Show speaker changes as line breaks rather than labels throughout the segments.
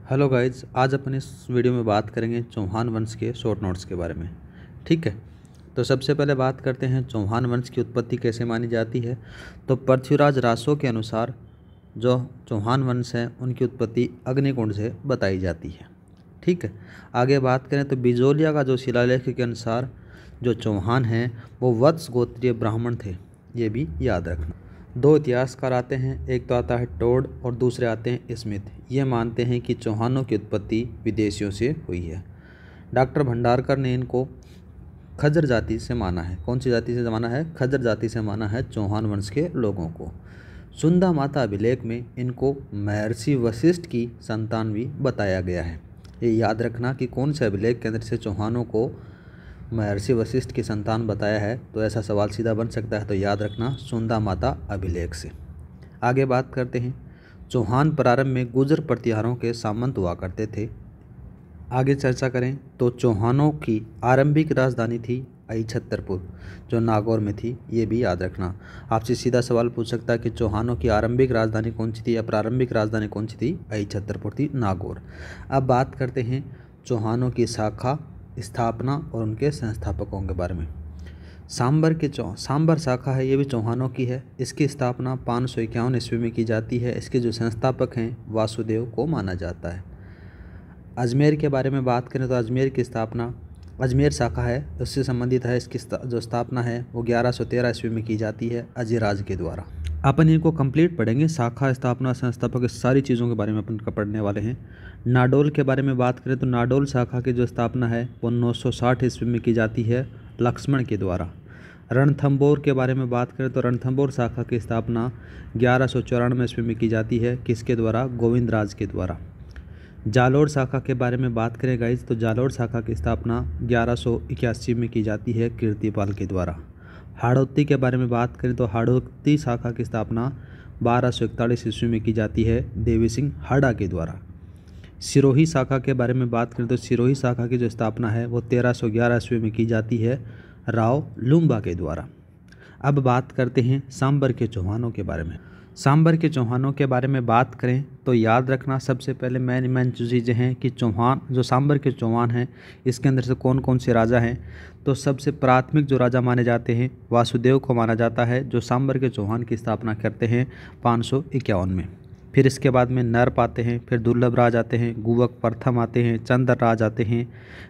Hello guys, आज अपन इस video में बात करेंगे चौहान वंश के शॉर्ट नोट्स के बारे में। ठीक है, तो सबसे पहले बात करते हैं चौहान वंश की उत्पत्ति कैसे मानी जाती है। तो पृथ्वीराज रासो के अनुसार जो चौहान वंश है उनकी उत्पत्ति अग्निकुंड से बताई जाती है। ठीक है, आगे बात करें तो बिजोलिया का जो शिलालेख के अनुसार जो चौहान हैं वो वत्स गोत्रीय ब्राह्मण थे, ये भी याद रखना। दो इतिहासकार आते हैं, एक तो आता है टोड और दूसरे आते हैं स्मिथ। ये मानते हैं कि चौहानों की उत्पत्ति विदेशियों से हुई है। डॉक्टर भंडारकर ने इनको खज्जर जाति से माना है। कौन सी जाति से माना है? खज्जर जाति से माना है चौहान वंश के लोगों को। सुंदा माता अभिलेख में इनको महर्षि वशिष्ठ की संतान भी बताया गया है। ये याद रखना कि कौन से अभिलेख के अंदर से चौहानों को महर्षि वशिष्ठ की संतान बताया है। तो ऐसा सवाल सीधा बन सकता है, तो याद रखना सुंदा माता अभिलेख से। आगे बात करते हैं, चौहान प्रारंभ में गुर्जर प्रतिहारों के सामंत हुआ करते थे। आगे चर्चा करें तो चौहानों की आरंभिक राजधानी थी अहिछत्रपुर, जो नागौर में थी। ये भी याद रखना। आपसे सीधा सवाल पूछ सकता है कि चौहानों की आरंभिक राजधानी कौन सी थी या प्रारंभिक राजधानी कौन सी थी? अहिछत्रपुर थी, नागौर। अब बात करते हैं चौहानों की शाखा, स्थापना और उनके संस्थापकों के बारे में। सांबर शाखा है, ये भी चौहानों की है। इसकी स्थापना 551 ईस्वी में की जाती है। इसके जो संस्थापक हैं वासुदेव को माना जाता है। अजमेर के बारे में बात करें तो अजमेर की स्थापना, अजमेर शाखा है उससे संबंधित है। इसकी जो स्थापना है वो 1113 ईस्वी में की जाती है अजिराज के द्वारा। अपन इनको कंप्लीट पढ़ेंगे, शाखा, स्थापना, संस्थापक, इस सारी चीज़ों के बारे में अपन पढ़ने वाले हैं। नाडोल के बारे में बात करें तो नाडोल शाखा की जो स्थापना है वो 960 ईस्वी में की जाती है लक्ष्मण के द्वारा। रणथंबोर के बारे में बात करें तो रणथंबोर शाखा की स्थापना 1194 ईस्वी में की जाती है। किसके द्वारा? गोविंदराज के द्वारा। जालोर शाखा के बारे में बात करें गाइज तो जालोर शाखा की स्थापना 1181 में की जाती है कीर्तिपाल के द्वारा। हाड़ौती के बारे में बात करें तो हाड़ौती शाखा की स्थापना 1241 ईस्वी में की जाती है देवी सिंह हाड़ा के द्वारा। सिरोही शाखा के बारे में बात करें तो सिरोही शाखा की जो स्थापना है वो 1311 ईस्वी में की जाती है राव लुम्बा के द्वारा। अब बात करते हैं सांबर के चौहानों के बारे में। सांबर के चौहानों के बारे में बात करें तो याद रखना सबसे पहले मेन जो चीज़ें हैं कि चौहान, जो सांबर के चौहान हैं, इसके अंदर से कौन कौन से राजा हैं। तो सबसे प्राथमिक जो राजा माने जाते हैं वासुदेव को माना जाता है, जो सांबर के चौहान की स्थापना करते हैं 551 में। फिर इसके बाद में नर्प आते हैं, फिर दुर्लभ राज आते हैं, गुवक प्रथम आते हैं, चंद्र राज आते हैं,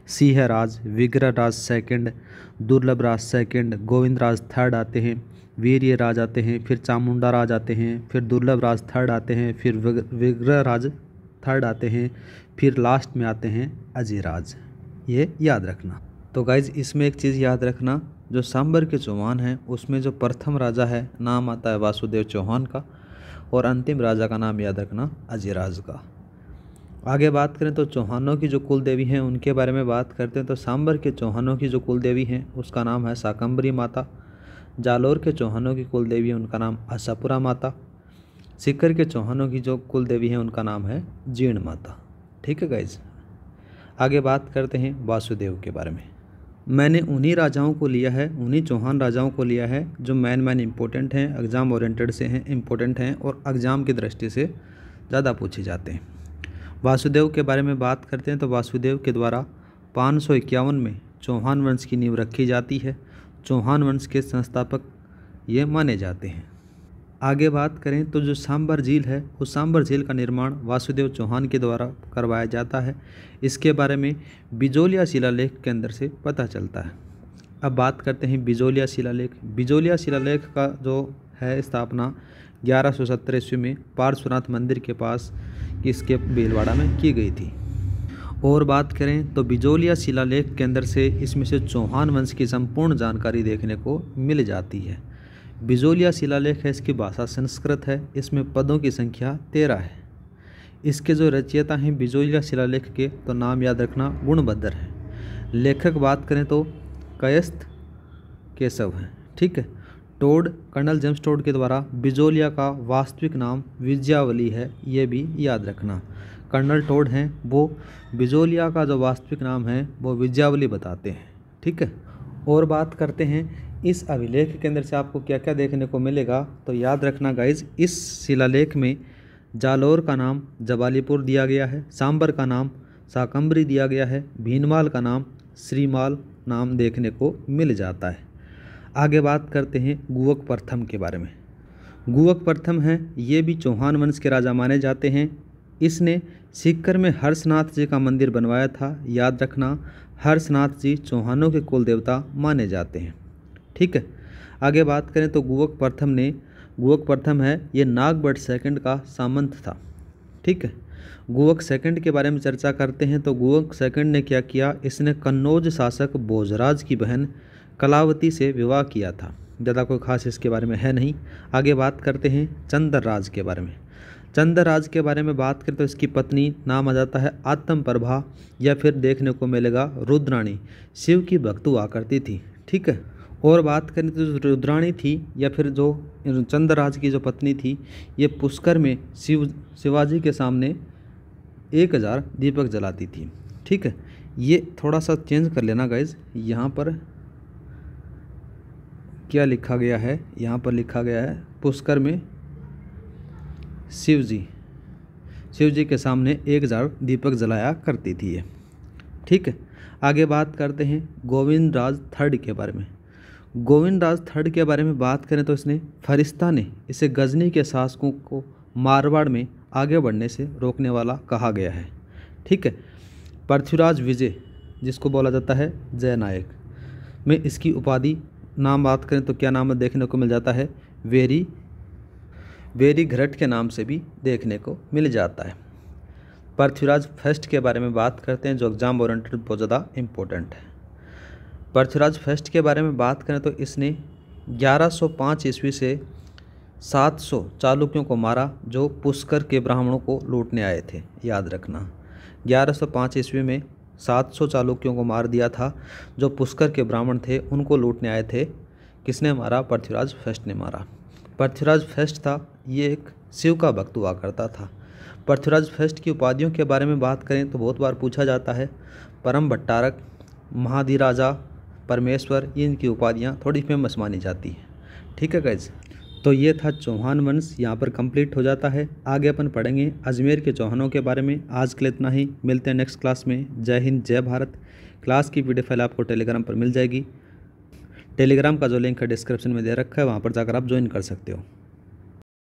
सिंह राज, विग्रह राज सेकंड, दुर्लभ राज सेकंड, गोविंद राज थर्ड आते हैं, वीर्य राज आते हैं, फिर चामुंडा राज आते हैं, फिर दुर्लभ राज थर्ड आते हैं, फिर विग्रह राज थर्ड आते हैं, फिर लास्ट में आते हैं अजिराज। ये याद रखना। तो गाइज इसमें एक चीज़ याद रखना, जो सांबर के चौहान हैं उसमें जो प्रथम राजा है नाम आता है वासुदेव चौहान का, और अंतिम राजा का नाम याद रखना अजिराज का। आगे बात करें तो चौहानों की जो कुल देवी हैं उनके बारे में बात करते हैं। तो सांबर के चौहानों की जो कुल देवी हैं उसका नाम है शाकंभरी माता। जालोर के चौहानों की कुल देवी है उनका नाम आशापुरा माता। सीकर के चौहानों की जो कुल देवी है उनका नाम है जीर्ण माता। ठीक है गाइज, आगे बात करते हैं वासुदेव के बारे में। मैंने उन्हीं राजाओं को लिया है, उन्हीं चौहान राजाओं को लिया है जो मेन इंपॉर्टेंट हैं, एग्ज़ाम ओरिएंटेड से हैं, इम्पोर्टेंट हैं और एग्ज़ाम की दृष्टि से ज़्यादा पूछे जाते हैं। वासुदेव के बारे में बात करते हैं तो वासुदेव के द्वारा 551 में चौहान वंश की नींव रखी जाती है। चौहान वंश के संस्थापक ये माने जाते हैं। आगे बात करें तो जो सांबर झील है उस सांबर झील का निर्माण वासुदेव चौहान के द्वारा करवाया जाता है। इसके बारे में बिजोलिया शिलालेख के अंदर से पता चलता है। अब बात करते हैं बिजोलिया शिलालेख। बिजोलिया शिलालेख का जो है स्थापना 1170 ईस्वी में पार्श्वनाथ मंदिर के पास इसके भीलवाड़ा में की गई थी। और बात करें तो बिजोलिया शिलालेख के अंदर से इसमें से चौहान वंश की संपूर्ण जानकारी देखने को मिल जाती है। बिजोलिया शिलालेख है, इसकी भाषा संस्कृत है, इसमें पदों की संख्या 13 है। इसके जो रचयिता हैं बिजोलिया शिलालेख के, तो नाम याद रखना गुणभद्र है। लेखक बात करें तो कयस्थ केशव हैं। ठीक है, टोड, कर्नल जेम्स टोड के द्वारा बिजोलिया का वास्तविक नाम विजयावली है, ये भी याद रखना। कर्नल टोड हैं वो बिजोलिया का जो वास्तविक नाम है वो विजयावली बताते हैं। ठीक है, और बात करते हैं इस अभिलेख के अंदर से आपको क्या क्या देखने को मिलेगा। तो याद रखना गाइज, इस शिलालेख में जालौर का नाम जबालीपुर दिया गया है, सांबर का नाम शाकंभरी दिया गया है, भीनमाल का नाम श्रीमाल नाम देखने को मिल जाता है। आगे बात करते हैं गुवक प्रथम के बारे में। गुवक प्रथम हैं, ये भी चौहान वंश के राजा माने जाते हैं। इसने सीकर में हर्षनाथ जी का मंदिर बनवाया था। याद रखना, हर्षनाथ जी चौहानों के कुल देवता माने जाते हैं। ठीक है, आगे बात करें तो गुवक प्रथम है, ये नागभट्ट सेकंड का सामंत था। ठीक है, गुवक सेकंड के बारे में चर्चा करते हैं तो गुवक सेकंड ने क्या किया, इसने कन्नौज शासक भोजराज की बहन कलावती से विवाह किया था। ज़्यादा कोई खास इसके बारे में है नहीं। आगे बात करते हैं चंद्रराज के बारे में। चंद्रराज के बारे में बात करें तो इसकी पत्नी नाम आ जाता है आत्म प्रभा, या फिर देखने को मिलेगा रुद्राणी, शिव की भक्त हुआ करती थी। ठीक है, और बात करें तो जो रुद्राणी थी या फिर जो चंद्रराज की जो पत्नी थी, ये पुष्कर में शिवाजी के सामने 1000 दीपक जलाती थी। ठीक है, ये थोड़ा सा चेंज कर लेना गाइज, यहाँ पर क्या लिखा गया है, यहाँ पर लिखा गया है पुष्कर में शिव जी के सामने 1000 दीपक जलाया करती थी ये। ठीक है, आगे बात करते हैं गोविंद राज थर्ड के बारे में। गोविंद राज थर्ड के बारे में बात करें तो इसने फरिश्ता ने इसे गजनी के शासकों को मारवाड़ में आगे बढ़ने से रोकने वाला कहा गया है। ठीक है, पृथ्वीराज विजय जिसको बोला जाता है जय नायक में इसकी उपाधि नाम बात करें तो क्या नाम देखने को मिल जाता है, वेरी घरट के नाम से भी देखने को मिल जाता है। पृथ्वीराज फर्स्ट के बारे में बात करते हैं जो एग्जाम ओरिएंटेड बहुत ज़्यादा इम्पोर्टेंट है। पृथ्वीराज फर्स्ट के बारे में बात करें तो इसने 1105 ईस्वी से 700 चालुक्यों को मारा जो पुष्कर के ब्राह्मणों को लूटने आए थे। याद रखना, 1105 ईस्वी में 700 चालुक्यों को मार दिया था जो पुष्कर के ब्राह्मण थे, उनको लूटने आए थे। किसने मारा? पृथ्वीराज फर्स्ट ने मारा। पृथ्वीराज फर्स्ट था, ये एक शिव का भक्त हुआ करता था। पृथ्वीराज फर्स्ट की उपाधियों के बारे में बात करें तो बहुत बार पूछा जाता है, परम भट्टारक, महाधिराजा, परमेश्वर, इनकी उपाधियाँ थोड़ी फेमस मानी जाती हैं। ठीक है गाइज, तो ये था चौहान वंश, यहाँ पर कंप्लीट हो जाता है। आगे अपन पढ़ेंगे अजमेर के चौहानों के बारे में। आज के लिए इतना ही, मिलते हैं नेक्स्ट क्लास में। जय हिंद, जय भारत। क्लास की पीडीएफ फाइल आपको टेलीग्राम पर मिल जाएगी। टेलीग्राम का जो लिंक है डिस्क्रिप्शन में दे रखा है, वहाँ पर जाकर आप ज्वाइन कर सकते हो।